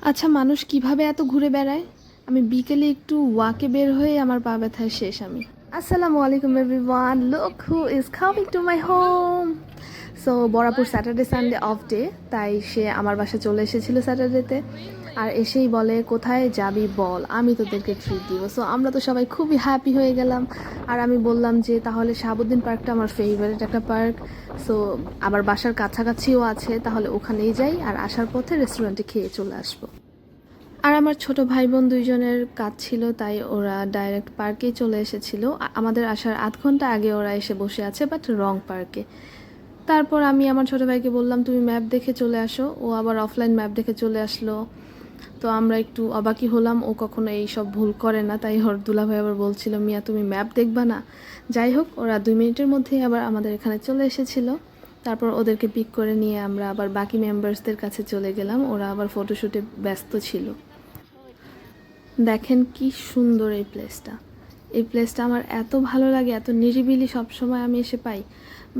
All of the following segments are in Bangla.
আচ্ছা, মানুষ কিভাবে এত ঘুরে বেড়ায়? আমি বিকেলে একটু ওয়াকে বের হয়ে আমার পা ব্যথায় শেষ আমি। আসসালামু আলাইকুম everyone, look who is coming to my home. So বরাবর স্যাটারডে সানডে অফ ডে, তাই সে আমার বাসায় চলে এসেছিল স্যাটারডেতে। আর এসেই বলে, কোথায় যাবি বল, আমি তোদেরকে ট্রিট দিব। সো আমরা তো সবাই খুবই হ্যাপি হয়ে গেলাম। আর আমি বললাম যে তাহলে শাহাবুদ্দিন পার্কটা আমার ফেভারিট একটা পার্ক। সো আবার বাসার কাছাকাছিও আছে, তাহলে ওখানেই যাই, আর আসার পথে রেস্টুরেন্টে খেয়ে চলে আসবো। আর আমার ছোট ভাই বোন দুইজনের কাজ ছিল, তাই ওরা ডাইরেক্ট পার্কেই চলে এসেছিল। আমাদের আসার আধ ঘন্টা আগে ওরা এসে বসে আছে, বাট রং পার্কে। তারপর আমি আমার ছোট ভাইকে বললাম, তুমি ম্যাপ দেখে চলে আসো। ও আবার অফলাইন ম্যাপ দেখে চলে আসলো। তো আমরা একটু অবাকই হলাম, ও কখনো এই সব ভুল করে না। তাই ওর দুলাভাই আবার বলছিল, মিয়া তুমি ম্যাপ দেখবা না? যাই হোক, ওরা 2 মিনিটের মধ্যেই আবার আমাদের এখানে চলে এসেছিল। তারপর ওদেরকে পিক করে নিয়ে আমরা আবার বাকি মেম্বার্সদের কাছে চলে গেলাম। ওরা আবার ফটোশ্যুটে ব্যস্ত ছিল। দেখেন কি সুন্দর এই প্লেসটা। এই প্লেসটা আমার এত ভালো লাগে, এত নিরিবিলি সবসময় আমি এসে পাই।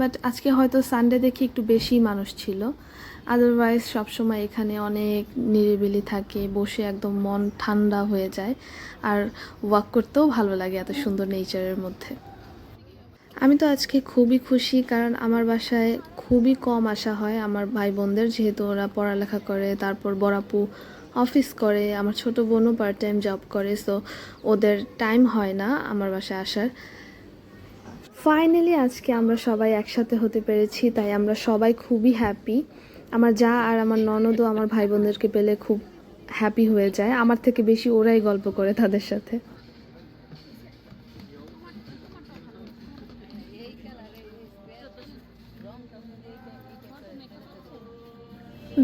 বাট আজকে হয়তো সানডে দেখে একটু বেশি মানুষ ছিল। আদারওয়াইজ সবসময় এখানে অনেক নিরিবিলি থাকে, বসে একদম মন ঠান্ডা হয়ে যায়। আর ওয়াক করতেও ভালো লাগে এত সুন্দর নেচারের মধ্যে। আমি তো আজকে খুবই খুশি, কারণ আমার বাসায় খুবই কম আসা হয় আমার ভাই বোনদের, যেহেতু ওরা পড়ালেখা করে, তারপর বড় আপু অফিস করে, আমার ছোট বোনও পার্ট টাইম জব করে। সো ওদের টাইম হয় না আমার বাসায় আসার। ফাইনালি আজকে আমরা সবাই একসাথে হতে পেরেছি, তাই আমরা সবাই খুবই হ্যাপি। আমার যা আর আমার ননদও আমার ভাই বোনদেরকে পেলে খুব হ্যাপি হয়ে যায়। আমার থেকে বেশি ওরাই গল্প করে তাদের সাথে।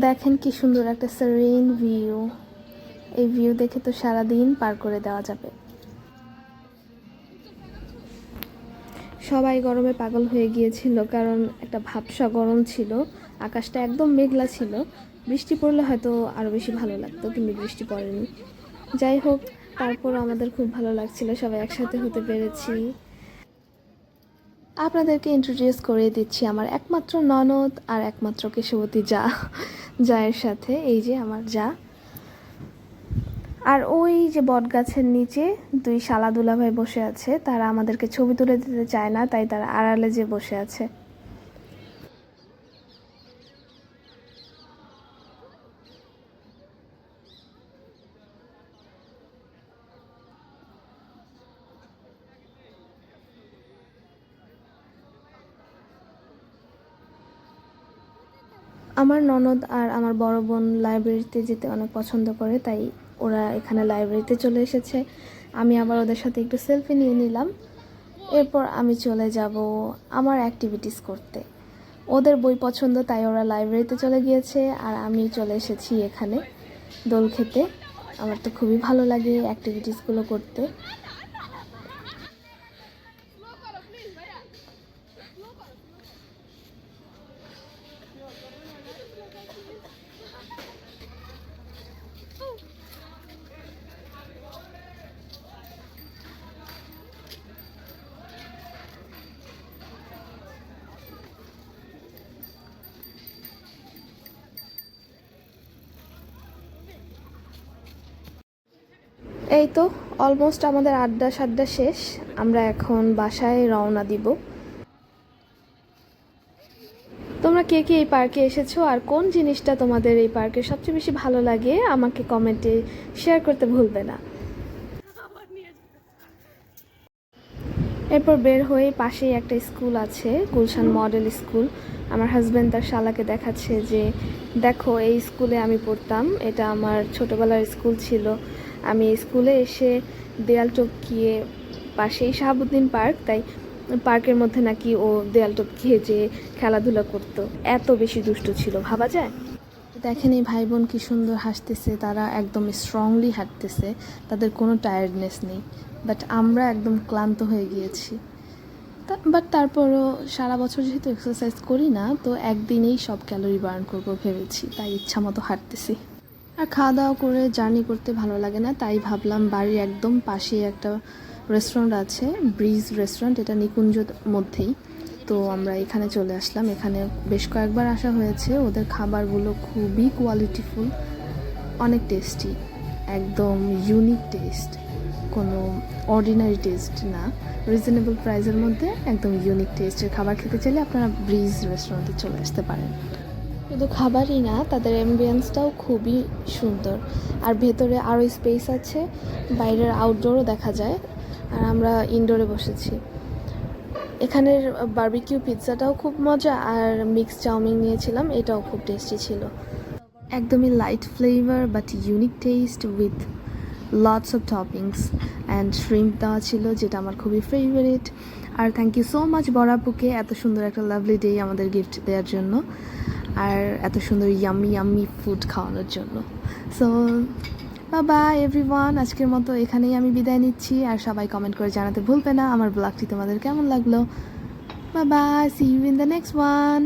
দেখেন কি সুন্দর একটা সারেইন ভিউ। এই ভিউ দেখে তো সারাদিন পার করে দেওয়া যাবে। সবাই গরমে পাগল হয়ে গিয়েছিল, কারণ একটা ভাবসা গরম ছিল, আকাশটা একদম মেঘলা ছিল। বৃষ্টি পড়লে হয়তো আরও বেশি ভালো লাগতো, কিন্তু বৃষ্টি পড়েনি। যাই হোক, তারপর আমাদের খুব ভালো লাগছিল, সবাই একসাথে হতে পেরেছি। আপনাদেরকে ইন্ট্রোডিউস করে দিচ্ছি আমার একমাত্র ননদ আর একমাত্র কেশবতী জায়ের সাথে। এই যে আমার যা। আর ওই যে বটগাছের নিচে 2 শালা দুলাভাই বসে আছে, তারা আমাদেরকে ছবি তুলে দিতে চায় না, তাই তারা আড়ালে যে বসে আছে। আমার ননদ আর আমার বড় বোন লাইব্রেরিতে যেতে অনেক পছন্দ করে, তাই ওরা এখানে লাইব্রেরিতে চলে এসেছে। আমি আবার ওদের সাথে একটু সেলফি নিয়ে নিলাম। এরপর আমি চলে যাব আমার অ্যাক্টিভিটিস করতে। ওদের বই পছন্দ, তাই ওরা লাইব্রেরিতে চলে গিয়েছে, আর আমি চলে এসেছি এখানে দোল খেতে। আমার তো খুবই ভালো লাগে অ্যাক্টিভিটিসগুলো করতে। এই তো অলমোস্ট আমাদের আড্ডা সাড্ডা শেষ। আমরা এখন বাসায় রওনা দিব। তোমরা কে কে এই পার্কে এসেছো, আর কোন জিনিসটা তোমাদের এই পার্কে সবচেয়ে বেশি ভালো লাগে আমাকে কমেন্টে শেয়ার করতে ভুলবে না। এরপর বের হয়ে পাশেই একটা স্কুল আছে, গুলশান মডেল স্কুল। আমার হাজব্যান্ড তার শালাকে দেখাচ্ছে যে, দেখো এই স্কুলে আমি পড়তাম, এটা আমার ছোটোবেলার স্কুল ছিল। আমি স্কুলে এসে দেয়াল টপকিয়ে, পাশেই শাহাবুদ্দিন পার্ক, তাই পার্কের মধ্যে নাকি ও দেয়াল টপকিয়ে যে খেলাধুলা করতো। এত বেশি দুষ্টু ছিল, ভাবা যায়। দেখেন এই ভাই বোন কি সুন্দর হাসতেছে, তারা একদম স্ট্রংলি হাঁটতেছে, তাদের কোনো টায়ার্ডনেস নেই। বাট আমরা একদম ক্লান্ত হয়ে গিয়েছি। বাট তারপরও সারা বছর যেহেতু এক্সারসাইজ করি না, তো একদিনেই সব ক্যালোরি বার্ন করবো ভেবেছি, তাই ইচ্ছা মতো হাঁটতেছি। আর খাওয়া দাওয়া করে জার্নি করতে ভালো লাগে না, তাই ভাবলাম বাড়ির একদম পাশেই একটা রেস্টুরেন্ট আছে, ব্রিজ রেস্টুরেন্ট, এটা নিকুঞ্জর মধ্যেই। তো আমরা এখানে চলে আসলাম। এখানে বেশ কয়েকবার আসা হয়েছে, ওদের খাবারগুলো খুবই কোয়ালিটিফুল। অনেক টেস্টি, একদম ইউনিক টেস্ট, কোনো অর্ডিনারি টেস্ট না, রিজনেবল প্রাইসের মধ্যে একদম ইউনিক টেস্টের খাবার খেতে চাইলে আপনারা ব্রিজ রেস্টুরেন্টে চলে আসতে পারেন। শুধু খাবারই না, তাদের অ্যাম্বিয়েন্সটাও খুবই সুন্দর, আর ভেতরে আরও স্পেস আছে, বাইরের আউটডোরও দেখা যায়, আর আমরা ইনডোরে বসেছি। এখানের বারবিকিউ পিৎজাটাও খুব মজা, আর মিক্স চাউমিন নিয়েছিলাম, এটাও খুব টেস্টি ছিল। একদমই light flavour but unique taste with lots of toppings and shrimp দেওয়া ছিল, যেটা আমার খুবই ফেভারিট। আর থ্যাংক ইউ সো মাচ বড়াপুকে এত সুন্দর একটা লাভলি ডে আমাদের গিফট দেওয়ার জন্য, আর এত সুন্দর ইয়াম্মি ফুড খাওয়ানোর জন্য। সো বাই এভরিওয়ান, আজকের মতো এখানেই আমি বিদায় নিচ্ছি, আর সবাই কমেন্ট করে জানাতে ভুলবে না আমার ব্লগটি তোমাদের কেমন লাগলো। Bye, see you in the next one.